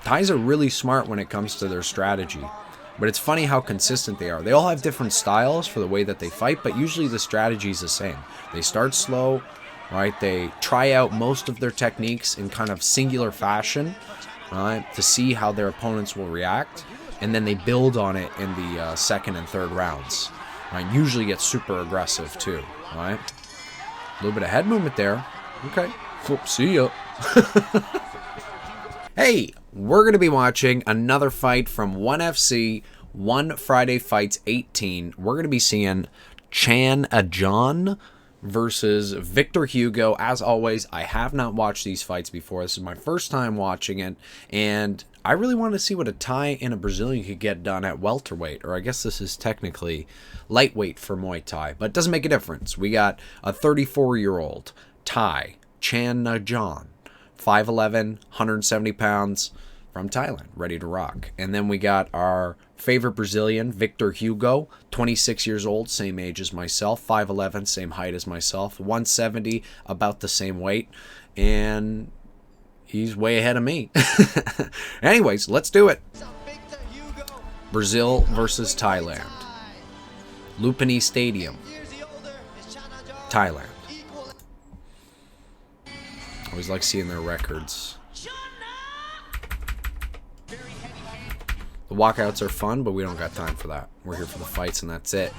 Thais are really smart when it comes to their strategy. But it's funny how consistent they are. They all have different styles for the way that they fight, but usually the strategy is the same. They start slow, right? They try out most of their techniques in kind of singular fashion, right, to see how their opponents will react, and then they build on it in the second and third rounds. Right? Usually get super aggressive too, right? A little bit of head movement there. Okay. Whoop, see ya. Hey, we're going to be watching another fight from 1FC, One Friday Fights 18. We're going to be seeing Chanajon versus Victor Hugo. As always, I have not watched these fights before. This is my first time watching it, and I really wanted to see what a Thai and a Brazilian could get done at welterweight, or I guess this is technically lightweight for Muay Thai, but it doesn't make a difference. We got a 34-year-old Thai, Chanajon, 5'11", 170 pounds, from Thailand, ready to rock. And then we got our favorite Brazilian, Victor Hugo, 26 years old, same age as myself, 5'11", same height as myself, 170, about the same weight, and he's way ahead of me. Anyways, let's do it. Brazil versus Thailand. Lumpini Stadium, Thailand. Always like seeing their records. The walkouts are fun, but we don't got time for that. We're here for the fights, and that's it.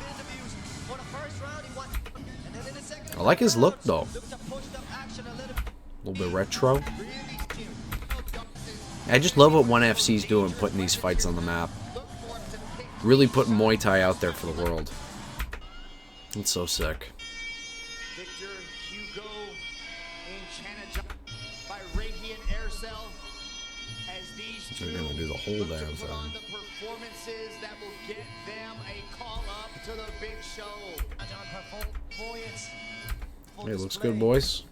I like his look, though. A little bit retro. I just love what 1FC's doing, putting these fights on the map. Really putting Muay Thai out there for the world. It's so sick. Victor Hugo in Chanajon by Radiant Air Cell, as these They're gonna do the whole damn thing. on the performances that will get them a call up to the big show. Hey, looks good, boys.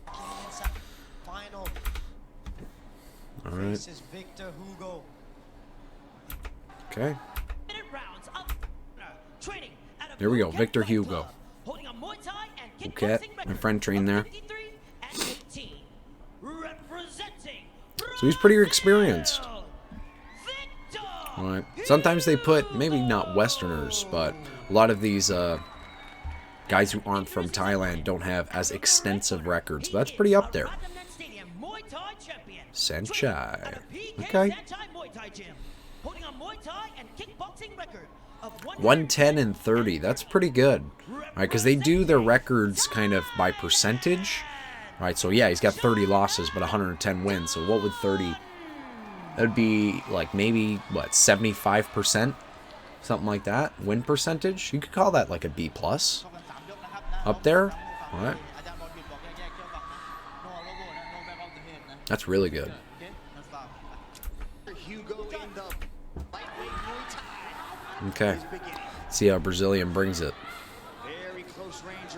All right. Okay. There we go, Victor Hugo. Okay, my friend trained there. So he's pretty experienced. Alright. Sometimes they put, maybe not Westerners, but a lot of these guys who aren't from Thailand don't have as extensive records. But that's pretty up there. Sanchai. Okay. 110 and 30. That's pretty good. Alright, because they do their records kind of by percentage. Alright, so yeah, he's got 30 losses, but 110 wins. So what would 30... That would be like maybe, what, 75%? Something like that. Win percentage? You could call that like a B+. Up there. Alright. That's really good. Okay. See how Brazilian brings it.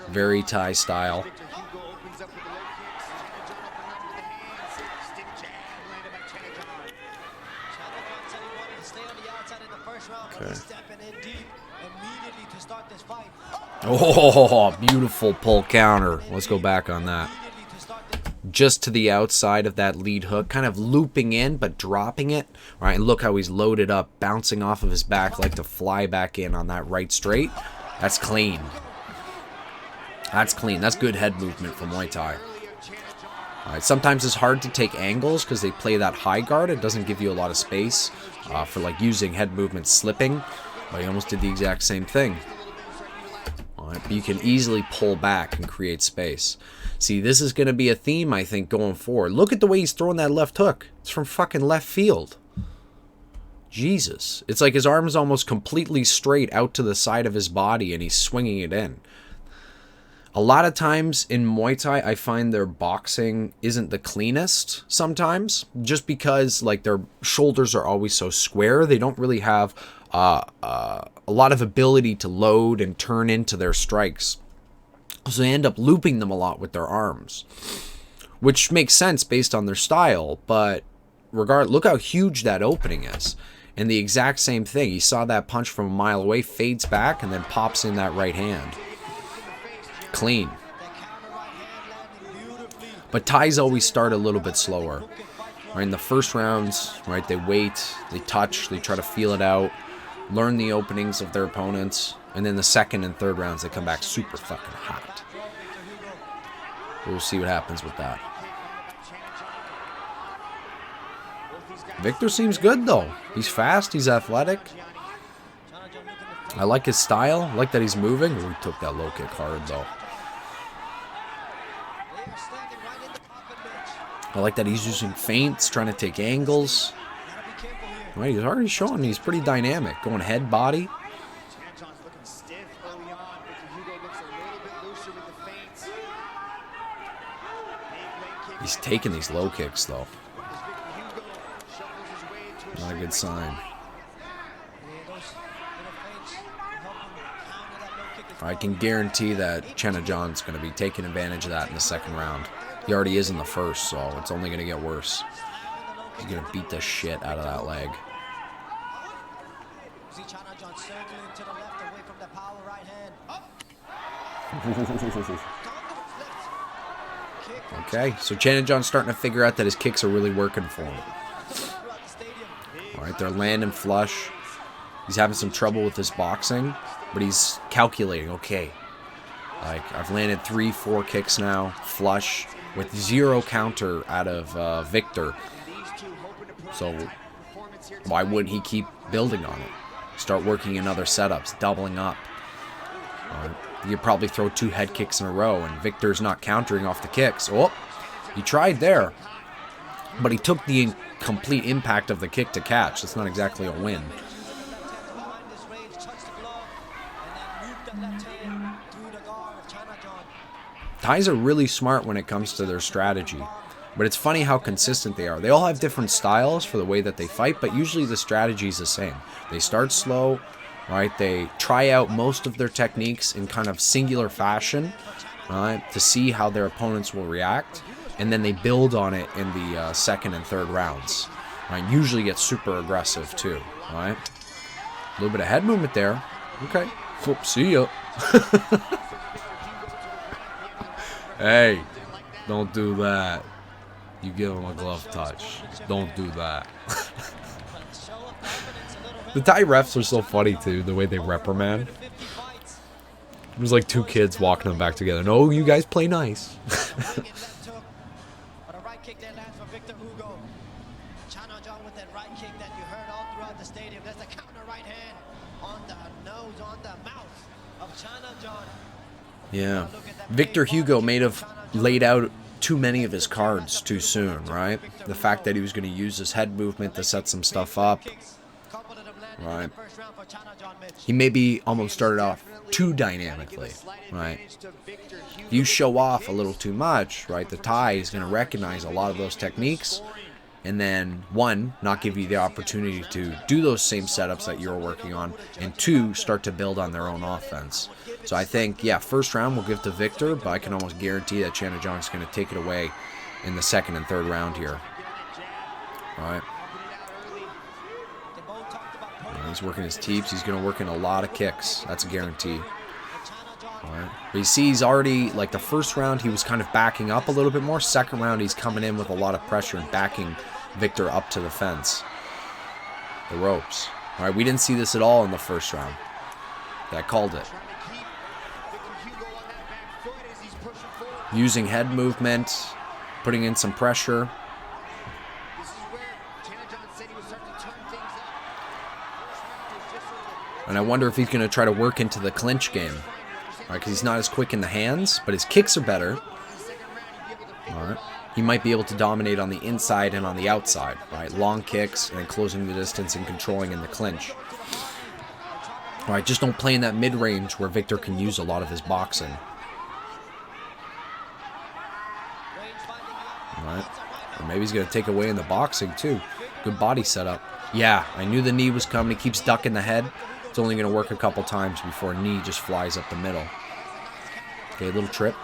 Very Thai style. Okay. Oh, beautiful pull counter. Let's go back on that. Just to the outside of that lead hook, kind of looping in, but dropping it. All right, and look how he's loaded up, bouncing off of his back like to fly back in on that right straight. That's clean. That's clean. That's good head movement from Muay Thai. All right, sometimes it's hard to take angles because they play that high guard. It doesn't give you a lot of space for like using head movement slipping. But he almost did the exact same thing. All right, but you can easily pull back and create space. See, this is going to be a theme, I think, going forward. Look at the way he's throwing that left hook. It's from fucking left field. Jesus. It's like his arm is almost completely straight out to the side of his body, and he's swinging it in. A lot of times in Muay Thai, I find their boxing isn't the cleanest sometimes, just because like their shoulders are always so square. They don't really have a lot of ability to load and turn into their strikes. So they end up looping them a lot with their arms, which makes sense based on their style. But look how huge that opening is. And the exact same thing. He saw that punch from a mile away, fades back, and then pops in that right hand. Clean. But Thais always start a little bit slower. Right, in the first rounds, right, they wait, they touch, they try to feel it out, learn the openings of their opponents, and then the second and third rounds, they come back super fucking hot. We'll see what happens with that. Victor seems good, though. He's fast, he's athletic. I like his style. I like that he's moving. Oh, he took that low kick hard, though. I like that he's using feints, trying to take angles. Right, he's already showing he's pretty dynamic. Going head, body. Chanajon's looking stiff early on. Victor Hugo looks a little bit looser with the feints. He's taking these low kicks, though. Not a good sign. I can guarantee that Chanajon's going to be taking advantage of that in the second round. He already is in the first, so it's only going to get worse. He's going to beat the shit out of that leg. See Chanajon circling to the left away from the power right hand. Okay, so Chanajon's starting to figure out that his kicks are really working for him. Alright, they're landing flush. He's having some trouble with his boxing, but he's calculating, okay. Like, I've landed 3-4 kicks now, flush, with 0 counter out of Victor. So, why wouldn't he keep building on it? Start working in other setups, doubling up. You could probably throw 2 head kicks in a row, and Victor's not countering off the kicks. Oh, he tried there, but he took the complete impact of the kick to catch. That's not exactly a win. Thais are really smart when it comes to their strategy, but it's funny how consistent they are. They all have different styles for the way that they fight, but usually the strategy is the same. They start slow, right? They try out most of their techniques in kind of singular fashion, right, to see how their opponents will react, and then they build on it in the second and third rounds. Right? Usually get super aggressive too, right? A little bit of head movement there. Okay. Whoop, see ya. Hey, don't do that. You give him a glove touch. Don't do that. The Thai refs are so funny too, the way they reprimand. It was like 2 kids walking them back together. No, you guys play nice. But a right kick there lands for Victor Hugo. Chanajon with that right kick that you heard all throughout the stadium. There's a counter right hand on the nose, on the mouth of Chanajon. Yeah. Victor Hugo may have laid out too many of his cards too soon, right? The fact that he was going to use his head movement to set some stuff up. Right. He maybe almost started off too dynamically, right? If you show off a little too much, right, the Thai is going to recognize a lot of those techniques and then, 1, not give you the opportunity to do those same setups that you're working on, and 2, start to build on their own offense. So I think, yeah, first round we'll give to Victor, but I can almost guarantee that Chanajon is going to take it away in the second and third round here. All right. He's working his teeps. He's going to work in a lot of kicks. That's a guarantee. All right. But you see, he's already, like the first round, he was kind of backing up a little bit more. Second round, he's coming in with a lot of pressure and backing Victor up to the fence. The ropes. All right, we didn't see this at all in the first round. I called it. Using head movement, putting in some pressure. And I wonder if he's going to try to work into the clinch game. All right, because he's not as quick in the hands, but his kicks are better. All right. He might be able to dominate on the inside and on the outside, right? Long kicks and then closing the distance and controlling in the clinch. All right, just don't play in that mid-range where Victor can use a lot of his boxing. All right. Or maybe he's going to take away in the boxing, too. Good body setup. Yeah, I knew the knee was coming. He keeps ducking the head. It's only going to work a couple times before a knee just flies up the middle. Okay, a little trip.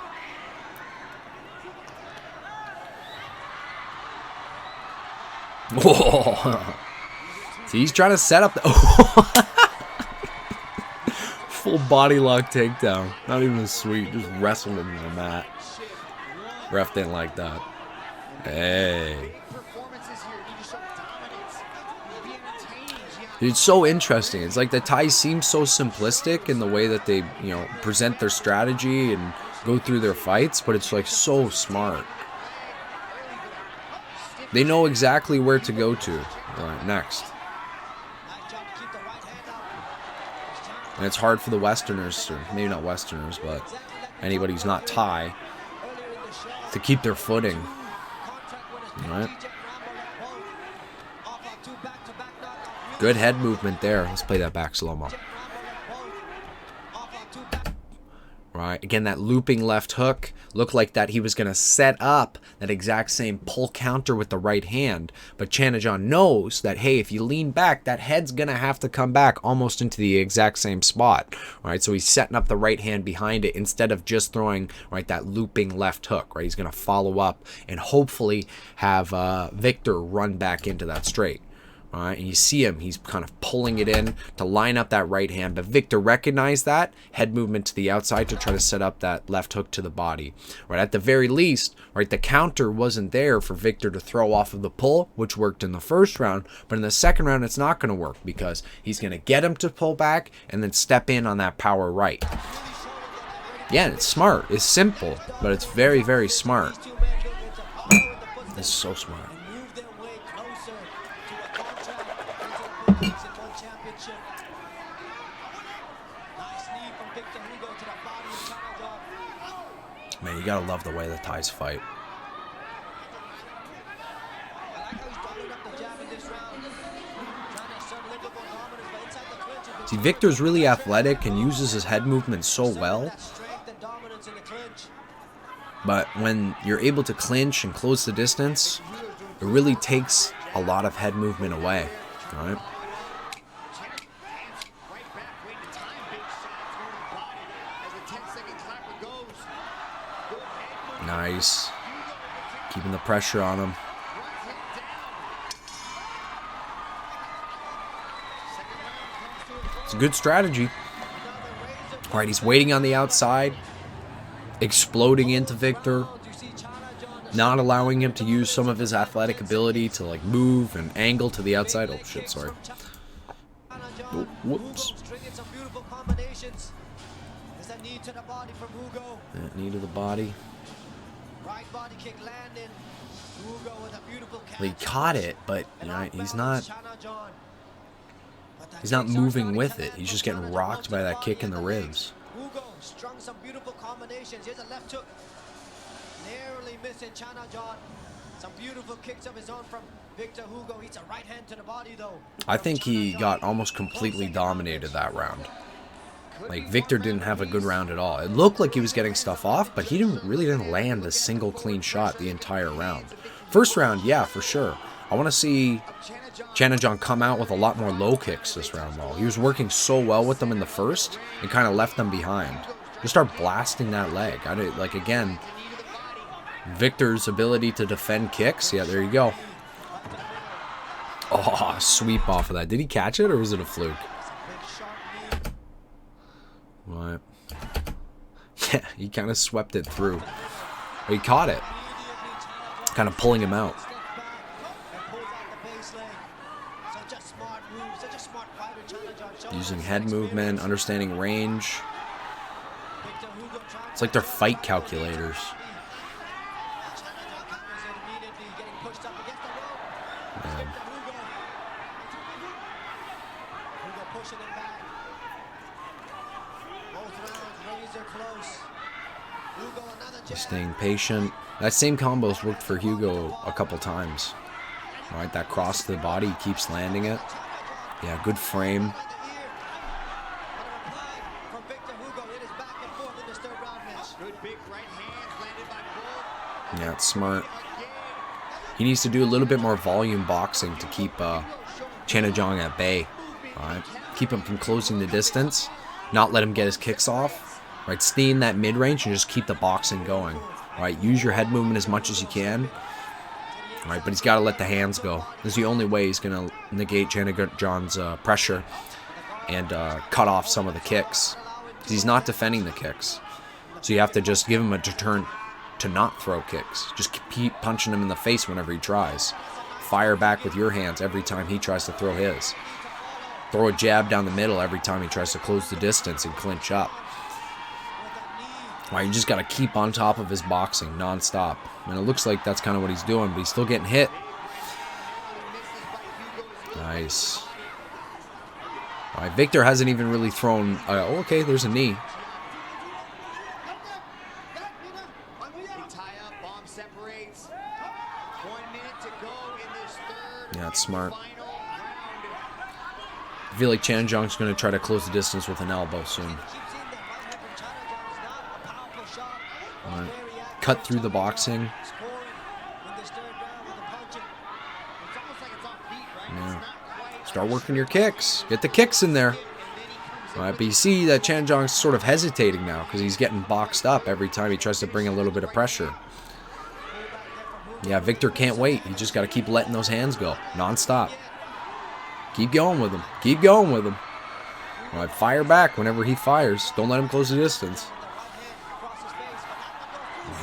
Whoa. See, he's trying to set up the... Full body lock takedown. Not even sweet. Just wrestled him in the mat. Ref didn't like that. Hey. It's so interesting. It's like the Thais seem so simplistic in the way that they, present their strategy and go through their fights, but it's like so smart. They know exactly where to go to. All right, next. And it's hard for the Westerners, or maybe not Westerners, but anybody who's not Thai, to keep their footing. All right. Good head movement there. Let's play that back slow-mo. Right. Again, that looping left hook looked like that he was going to set up that exact same pull counter with the right hand. But Chanajon knows that, hey, if you lean back, that head's going to have to come back almost into the exact same spot. Right. So he's setting up the right hand behind it instead of just throwing, right, that looping left hook. Right. He's going to follow up and hopefully have Victor run back into that straight. All right, and you see him, he's kind of pulling it in to line up that right hand, but Victor recognized that, head movement to the outside to try to set up that left hook to the body. Right, at the very least, right, the counter wasn't there for Victor to throw off of the pull, which worked in the first round, but in the second round, it's not going to work because he's going to get him to pull back and then step in on that power right. Yeah, it's smart, it's simple, but it's very, very smart. It's so smart. Man, you gotta love the way the Thais fight. See, Victor's really athletic and uses his head movement so well. But when you're able to clinch and close the distance, it really takes a lot of head movement away. All right. Nice. Keeping the pressure on him. It's a good strategy. All right, he's waiting on the outside, exploding into Victor, not allowing him to use some of his athletic ability to like move and angle to the outside. Oh shit, sorry. Oh, whoops. That knee to the body. Well, he caught it, but he's not moving with it. He's just getting rocked by that kick in the ribs. Hugo strung some beautiful combinations. Here's a left hook. Narrowly missing Chanajon. Some beautiful kicks of his own from Victor Hugo. He's a right hand to the body, though. I think he got almost completely dominated that round. Like, Victor didn't have a good round at all. It looked like he was getting stuff off, but he really didn't land a single clean shot the entire round. First round, yeah, for sure. I want to see Chanajon come out with a lot more low kicks this round, though. He was working so well with them in the first and kind of left them behind. Just start blasting that leg. Again, Victor's ability to defend kicks. Yeah, there you go. Oh, sweep off of that. Did he catch it or was it a fluke? Right. Yeah, he kind of swept it through. But he caught it. Kind of pulling him out. Using head movement, understanding range. It's like they're fight calculators. Man. He's staying patient. That same combo's worked for Hugo a couple times. All right, that cross to the body, he keeps landing it. Yeah, good frame. Yeah, it's smart. He needs to do a little bit more volume boxing to keep Chanajon at bay. All right, keep him from closing the distance, not let him get his kicks off. Right, stay in that mid-range and just keep the boxing going. All right, use your head movement as much as you can. All right, but he's got to let the hands go. This is the only way he's going to negate Chanajon's pressure and cut off some of the kicks. Because he's not defending the kicks. So you have to just give him a deterrent to not throw kicks. Just keep punching him in the face whenever he tries. Fire back with your hands every time he tries to throw his. throw a jab down the middle every time he tries to close the distance and clinch up. Right, you just got to keep on top of his boxing non-stop. And it looks like that's kind of what he's doing, but he's still getting hit. Nice. All right, Victor hasn't even really thrown... okay, there's a knee. Yeah, it's smart. I feel like Chanajon's going to try to close the distance with an elbow soon. Right. Cut through the boxing. Yeah. Start working your kicks. Get the kicks in there. All right, but you see that Chanajon's sort of hesitating now because he's getting boxed up every time he tries to bring a little bit of pressure. Yeah, Victor can't wait. You just got to keep letting those hands go non-stop. Keep going with him. Keep going with him. All right, fire back whenever he fires. Don't let him close the distance.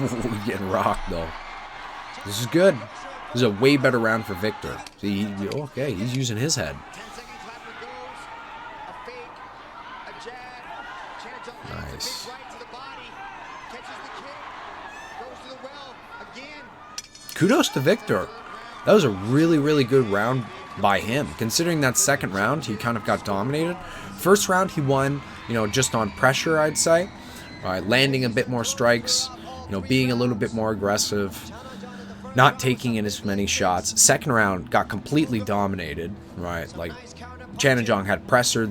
Ooh, getting rocked, though. This is good. This is a way better round for Victor. See, okay, he's using his head. Nice. Kudos to Victor. That was a really, really good round by him. Considering that second round, he kind of got dominated. First round, he won, just on pressure, I'd say. All right, landing a bit more strikes, being a little bit more aggressive, not taking in as many shots. Second round, got completely dominated, right? Like, Chanajon had pressure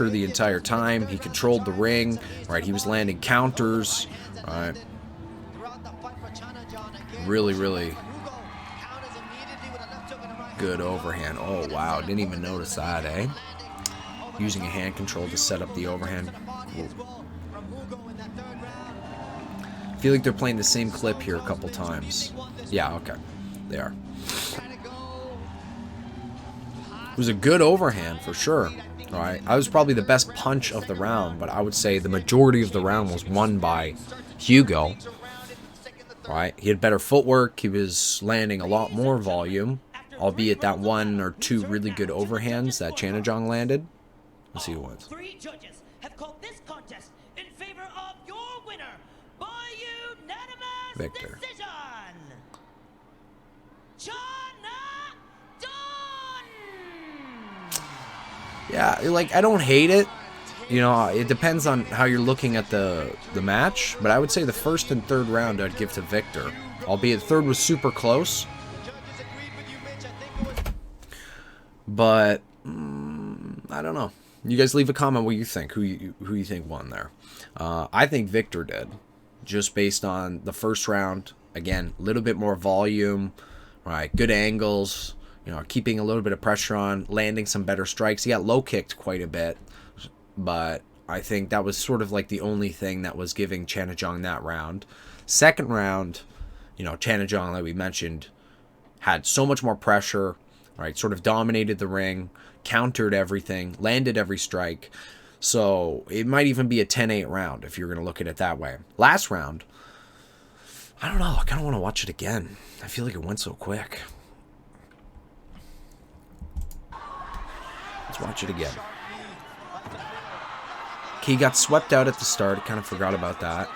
the entire time. He controlled the ring, right? He was landing counters, right? Really, really good overhand. Oh, wow. Didn't even notice that, eh? Using a hand control to set up the overhand. Ooh. I feel like they're playing the same clip here a couple times. Yeah, okay. They are. It was a good overhand for sure. All right. I was probably the best punch of the round, but I would say the majority of the round was won by Hugo. Right, he had better footwork. He was landing a lot more volume, albeit that one or two really good overhands that Chanajon landed. Let's see who wins. 3 judges have called this contest in favor of your winner by unanimous Victor. decision. Chanajon. Yeah, like I don't hate it. It depends on how you're looking at the match, but I would say the first and third round I'd give to Victor. Albeit third was super close. But I don't know. You guys leave a comment what you think. Who you think won there? I think Victor did, just based on the first round. Again, a little bit more volume, right? Good angles. Keeping a little bit of pressure on, landing some better strikes. He got low kicked quite a bit. But I think that was sort of like the only thing that was giving Chanajon that round. Second round, Chanajon, like we mentioned, had so much more pressure, right? Sort of dominated the ring, countered everything, landed every strike. So it might even be a 10-8 round if you're going to look at it that way. Last round, I don't know. I kind of want to watch it again. I feel like it went so quick. Let's watch it again. He got swept out at the start. Kind of forgot about that.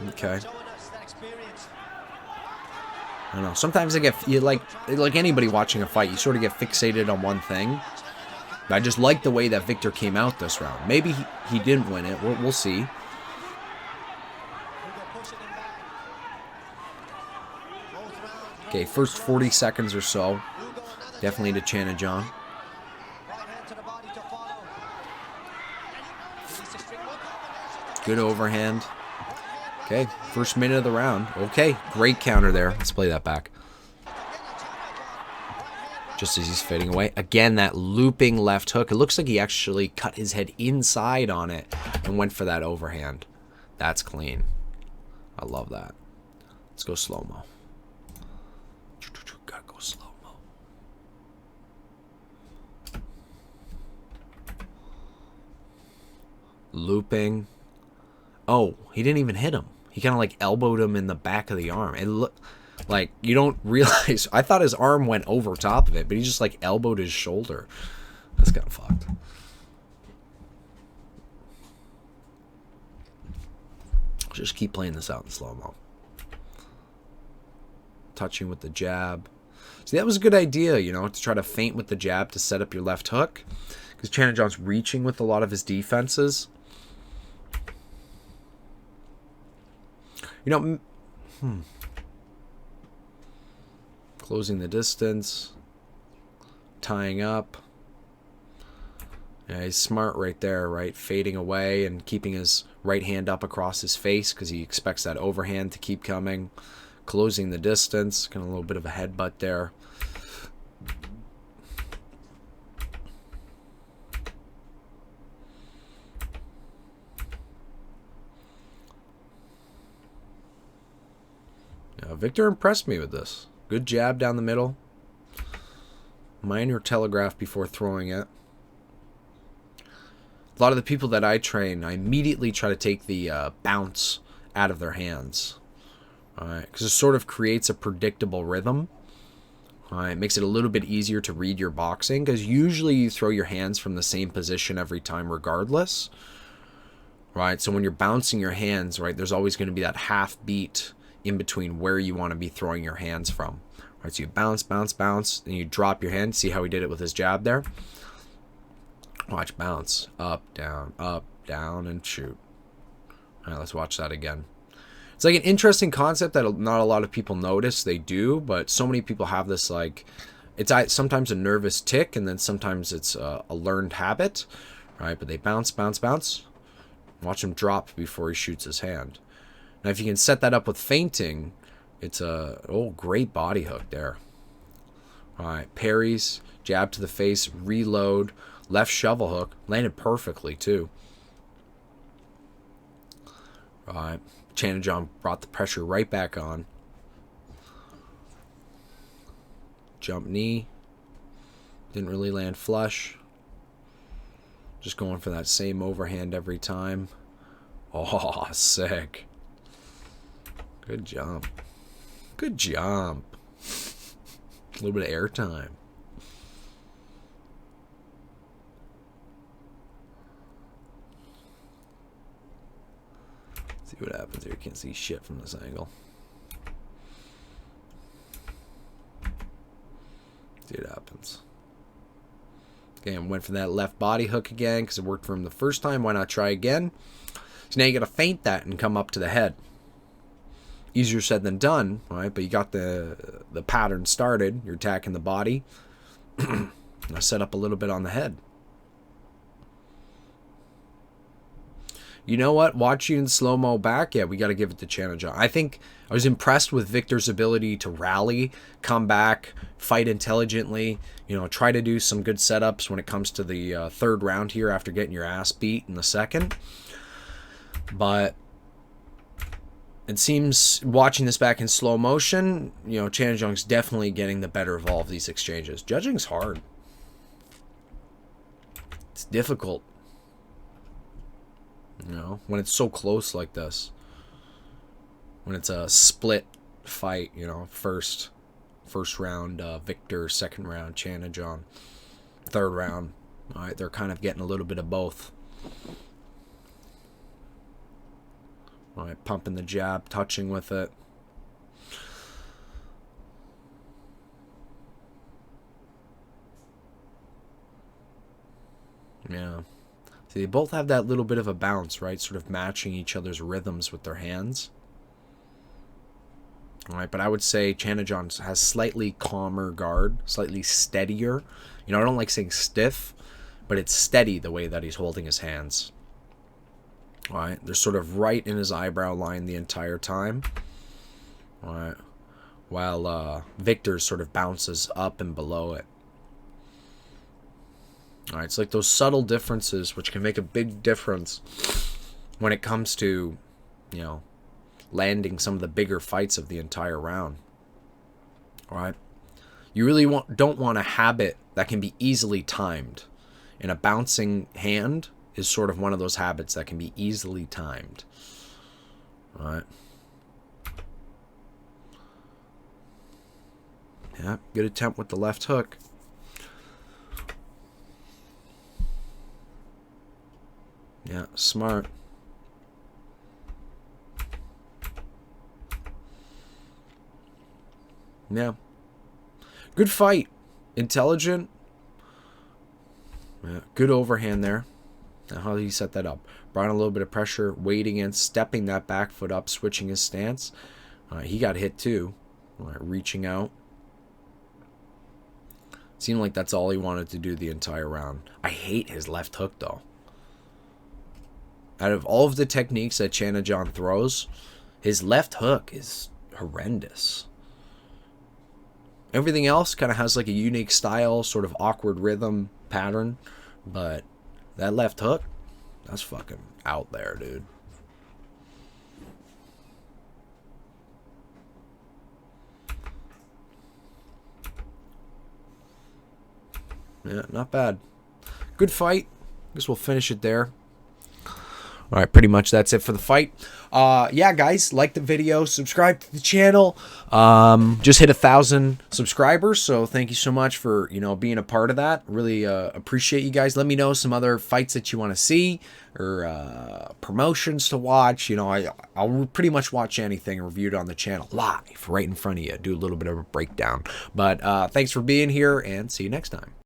Okay. I don't know. Sometimes like anybody watching a fight, you sort of get fixated on one thing. But I just like the way that Victor came out this round. Maybe he didn't win it. We'll see. Okay, first 40 seconds or so. Definitely to Chanajon. Good overhand. Okay, first minute of the round. Okay, great counter there. Let's play that back. Just as he's fading away. Again, that looping left hook. It looks like he actually cut his head inside on it and went for that overhand. That's clean. I love that. Let's go slow-mo. Gotta go slow-mo. Looping. Oh, he didn't even hit him. He kind of like elbowed him in the back of the arm. Like, you don't realize. I thought his arm went over top of it, but he just, like, elbowed his shoulder. That's kind of fucked. Just keep playing this out in slow-mo. Touching with the jab. See, that was a good idea, you know, to try to feint with the jab to set up your left hook. Because Chanajon's reaching with a lot of his defenses. You know, closing the distance. Tying up. Yeah, he's smart right there, right? Fading away and keeping his right hand up across his face because he expects that overhand to keep coming. Closing the distance. Kind of a little bit of a headbutt there. Yeah, Victor impressed me with this. Good jab down the middle. Minor telegraph before throwing it. A lot of the people that I train, I immediately try to take the bounce out of their hands. Alright, because it sort of creates a predictable rhythm. Alright, it makes it a little bit easier to read your boxing, because usually you throw your hands from the same position every time regardless. Right, so when you're bouncing your hands, right, there's always going to be that half beat in between where you want to be throwing your hands from. Right, so you bounce, bounce, bounce, and you drop your hand. See how he did it with his jab there? Watch, bounce, up, down, and shoot. All right, let's watch that again. It's like an interesting concept that not a lot of people notice. They do, but so many people have this, like, it's sometimes a nervous tick, and then sometimes it's a learned habit, right? But they bounce, bounce, bounce. Watch him drop before he shoots his hand. Now, if you can set that up with feinting, it's a great body hook there. All right, parries, jab to the face, reload. Left shovel hook. Landed perfectly, too. Alright. Chanajon brought the pressure right back on. Jump knee. Didn't really land flush. Just going for that same overhand every time. Oh, sick. Good jump. Good jump. A little bit of airtime. See what happens here. You can't see shit from this angle. See what happens. Again, went for that left body hook again because it worked for him the first time. Why not try again? So now you got to feint that and come up to the head. Easier said than done, right? But you got the pattern started. You're attacking the body. Now set up a little bit on the head. You know what? Watching in slow-mo back, yeah, we got to give it to Chanajon. I think I was impressed with Victor's ability to rally, come back, fight intelligently, you know, try to do some good setups when it comes to the third round here after getting your ass beat in the second. But it seems, watching this back in slow motion, you know, Chanajon's definitely getting the better of all of these exchanges. Judging's hard. It's difficult. You know, when it's so close like this. When it's a split fight, you know, first round Victor, second round Chanajon, third round. All right, they're kind of getting a little bit of both. All right, pumping the jab, touching with it. Yeah. See, they both have that little bit of a bounce, right? Sort of matching each other's rhythms with their hands. All right, but I would say Chanajon has slightly calmer guard, slightly steadier. You know, I don't like saying stiff, but it's steady the way that he's holding his hands. All right, they're sort of right in his eyebrow line the entire time. All right, while Victor sort of bounces up and below it. All right, it's like those subtle differences which can make a big difference when it comes to, you know, landing some of the bigger fights of the entire round. All right, you really don't want a habit that can be easily timed, and a bouncing hand is sort of one of those habits that can be easily timed. All right. Yeah, good attempt with the left hook. Yeah, smart. Yeah. Good fight. Intelligent. Yeah, good overhand there. Now how did he set that up? Brought in a little bit of pressure, waiting in, stepping that back foot up, switching his stance. He got hit too. Reaching out. Seemed like that's all he wanted to do the entire round. I hate his left hook though. Out of all of the techniques that Chanajon throws, his left hook is horrendous. Everything else kind of has like a unique style, sort of awkward rhythm pattern, but that left hook, that's fucking out there, dude. Yeah, not bad. Good fight. Guess we'll finish it there. All right, pretty much that's it for the fight. Yeah, guys, like the video, subscribe to the channel. Just hit 1,000 subscribers, so thank you so much for being a part of that. Really appreciate you guys. Let me know some other fights that you want to see or promotions to watch. I'll pretty much watch anything reviewed on the channel live right in front of you. Do a little bit of a breakdown. But thanks for being here, and see you next time.